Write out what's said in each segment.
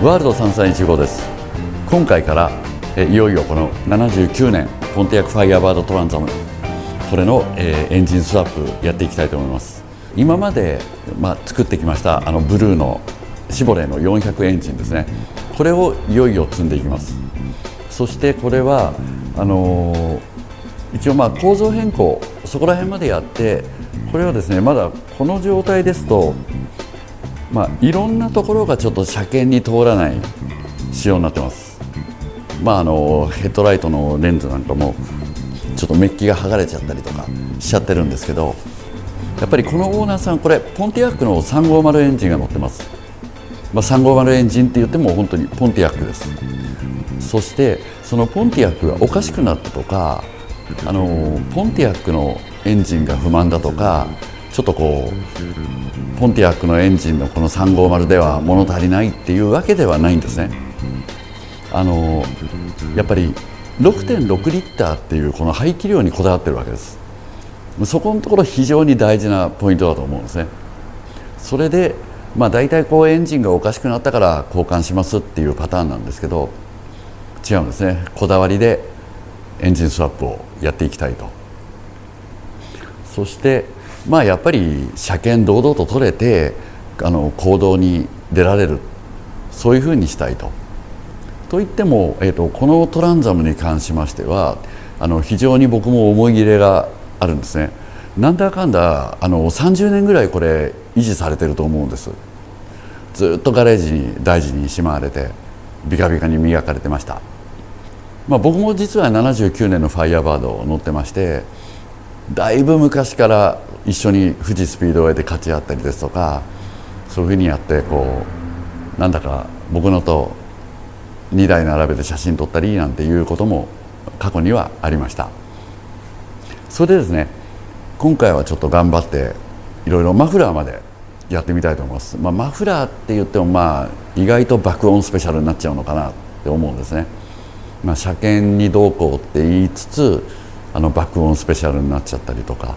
ワールド3315です。今回からいよいよこの79年ポンティアックファイヤーバードトランザム、これのエンジンスワップやっていきたいと思います。今まで作ってきましたブルーのシボレーの400エンジンですね、これをいよいよ積んでいきます。そしてこれは一応構造変更そこら辺までやって、これはですねまだこの状態ですといろんなところがちょっと車検に通らない仕様になってます。ヘッドライトのレンズなんかもちょっとメッキが剥がれちゃったりとかしちゃってるんですけど、やっぱりこのオーナーさん、これポンティアックの350エンジンが乗ってます。350エンジンって言っても本当にポンティアックです。そしてそのポンティアックがおかしくなったとか、ポンティアックのエンジンが不満だとか、ちょっとポンティアックのエンジンのこの350では物足りないっていうわけではないんですね。やっぱり 6.6 リッターっていうこの排気量にこだわってるわけです。そこのところ非常に大事なポイントだと思うんですね。それで大体エンジンがおかしくなったから交換しますっていうパターンなんですけど、違うんですね。こだわりでエンジンスワップをやっていきたいと。そしてやっぱり車検堂々と取れて公道に出られる、そういうふうにしたいと。といっても、このトランザムに関しましては非常に僕も思い入れがあるんですね。なんだかんだ30年ぐらいこれ維持されてると思うんです。ずっとガレージに大事にしまわれてビカビカに磨かれてました。僕も実は79年のファイヤーバードを乗ってまして、だいぶ昔から一緒に富士スピードウェイで勝ち合ったりですとか、そういうふうにやってなんだか僕のと2台並べて写真撮ったりなんていうことも過去にはありました。それでですね、今回はちょっと頑張っていろいろマフラーまでやってみたいと思います。マフラーって言っても意外と爆音スペシャルになっちゃうのかなって思うんですね。車検にどうこうって言いつつ爆音スペシャルになっちゃったりとか、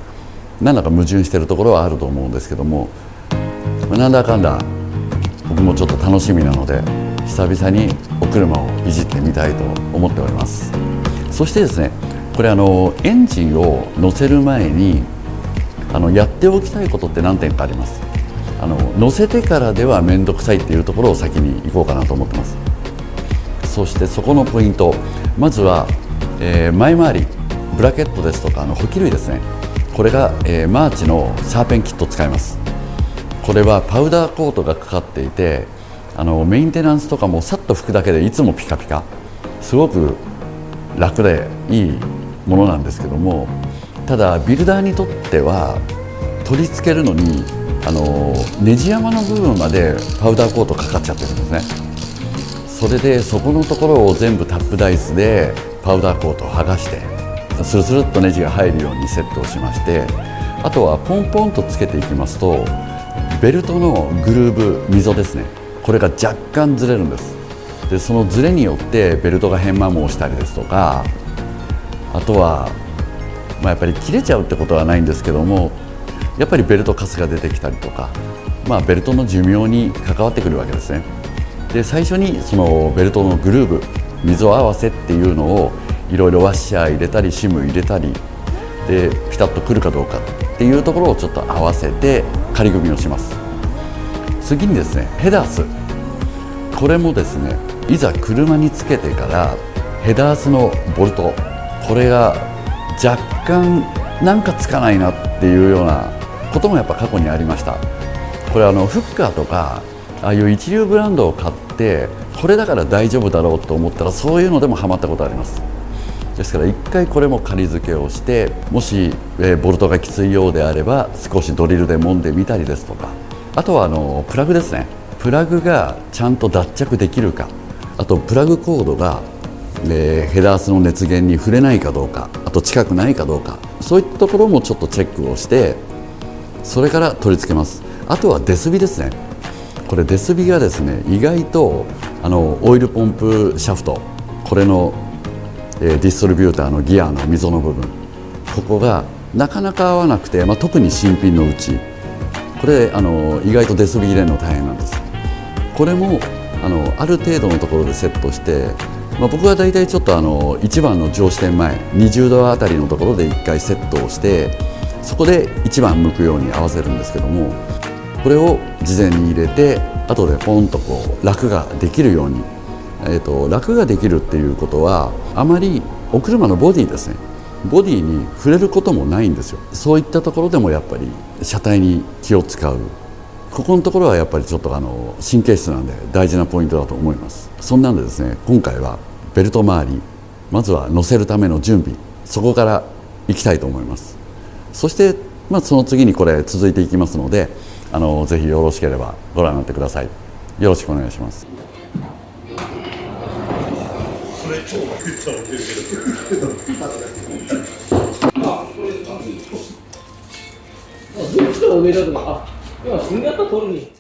なんだか矛盾してるところはあると思うんですけども、なんだかんだ僕もちょっと楽しみなので久々にお車をいじってみたいと思っております。そしてですね、これエンジンを乗せる前にやっておきたいことって何点かあります。乗せてからでは面倒くさいっていうところを先に行こうかなと思ってます。そしてそこのポイント、まずは、前回りブラケットですとか補給類ですね。これが、マーチのサーペンキットを使います。これはパウダーコートがかかっていてメインテナンスとかもさっと拭くだけでいつもピカピカ、すごく楽でいいものなんですけども、ただビルダーにとっては取り付けるのにネジ山の部分までパウダーコートかかっちゃってるんですね。それでそこのところを全部タップダイスでパウダーコートを剥がしてスルスルっとネジが入るようにセットをしまして、あとはポンポンとつけていきますとベルトのグルーブ溝ですね、これが若干ずれるんです。でそのずれによってベルトが変摩耗したりですとか、あとはやっぱり切れちゃうってことはないんですけども、やっぱりベルトカスが出てきたりとか、ベルトの寿命に関わってくるわけですね。で最初にそのベルトのグルーブ溝合わせっていうのをいろいろワッシャー入れたりシム入れたりでピタッとくるかどうかっていうところをちょっと合わせて仮組みをします。次にですね、ヘダース、これもですねいざ車につけてからヘダースのボルト、これが若干なんかつかないなっていうようなこともやっぱ過去にありました。これフッカーとかああいう一流ブランドを買ってこれだから大丈夫だろうと思ったらそういうのでもハマったことあります。ですから一回これも仮付けをして、もしボルトがきついようであれば少しドリルで揉んでみたりですとか、あとはプラグですね、プラグがちゃんと脱着できるか、あとプラグコードがヘダースの熱源に触れないかどうか、あと近くないかどうか、そういったところもちょっとチェックをして、それから取り付けます。あとはデスビですね。これデスビがですね意外とオイルポンプシャフト、これのディストリビューターのギアの溝の部分、ここがなかなか合わなくて、特に新品のうちこれ意外とデスビ入れるの大変なんです。これもある程度のところでセットして、僕はだいたいちょっと1番の上視点前20度あたりのところで1回セットをして、そこで1番向くように合わせるんですけども、これを事前に入れて後でポンとこう楽ができるように、楽ができるっていうことはあまりお車のボディですね、ボディに触れることもないんですよ。そういったところでもやっぱり車体に気を使う、ここのところはやっぱりちょっと神経質なんで大事なポイントだと思います。そんなんでですね、今回はベルト周り、まずは乗せるための準備、そこからいきたいと思います。そして、その次にこれ続いていきますので、ぜひよろしければご覧になってください。よろしくお願いします。どっちが上だとか、今死んじゃった取るに。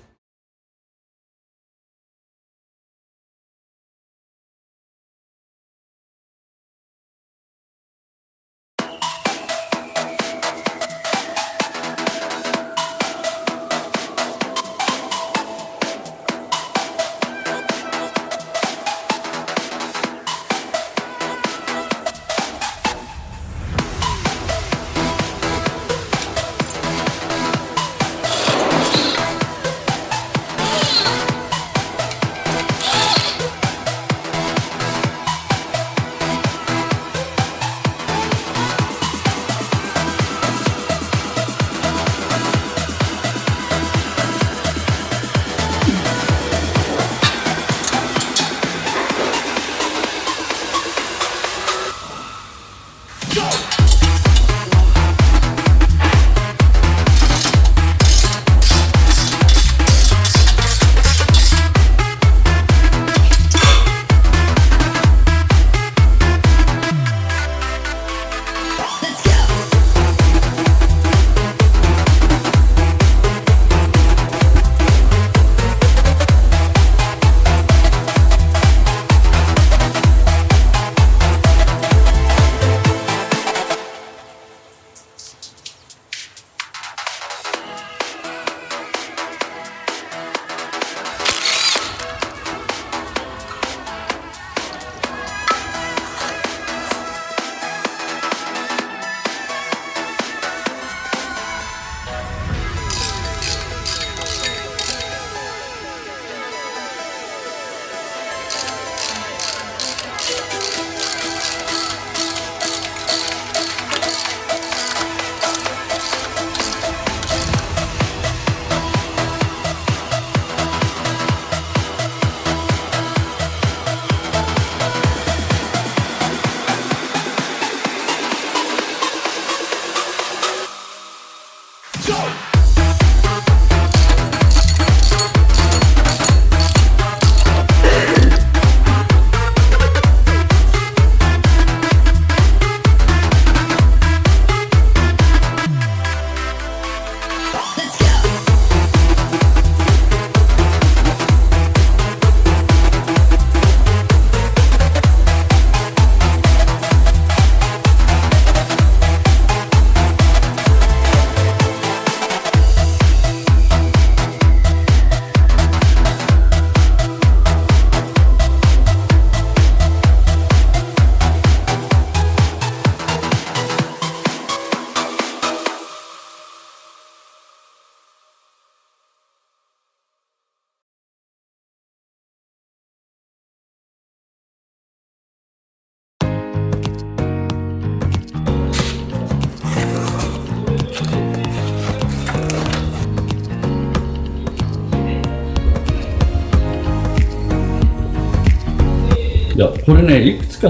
いやこれねいくつか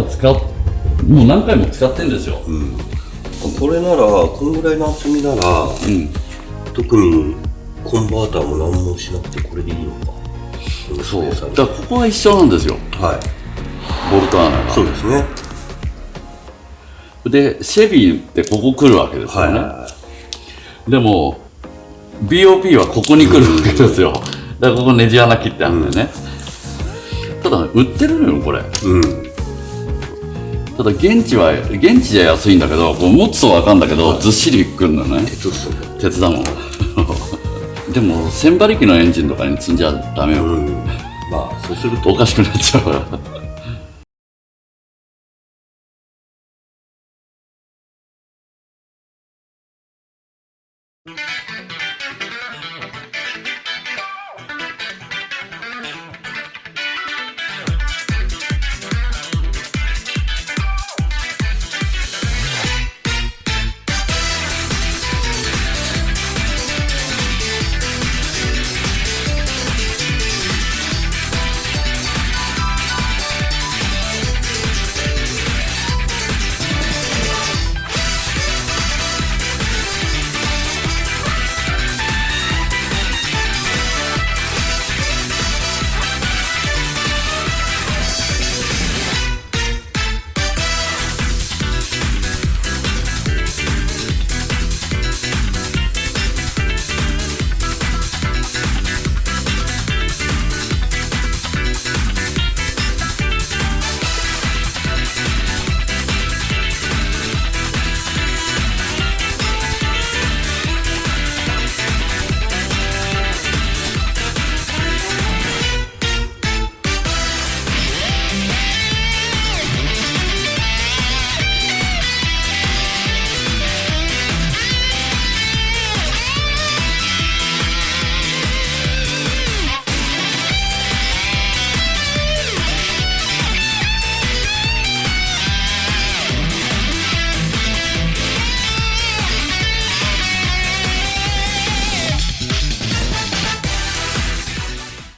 もう何回も使ってんですよ、これならこのぐらいの厚みなら、特にコンバーターも何もしなくてこれでいいのか。そうだからここは一緒なんですよ、ボルト穴が。そうですね。でシェビーってここ来るわけですよね、でも BOP はここに来るわけですよ、だからここネジ穴切ってあるんでね、ただ売ってるのよこれ、ただ現地じゃ安いんだけど、こう持つと分かんだけど、ずっしりくるのね、鉄だもんでも1000馬力のエンジンとかに積んじゃダメよ、まあそうするとおかしくなっちゃうから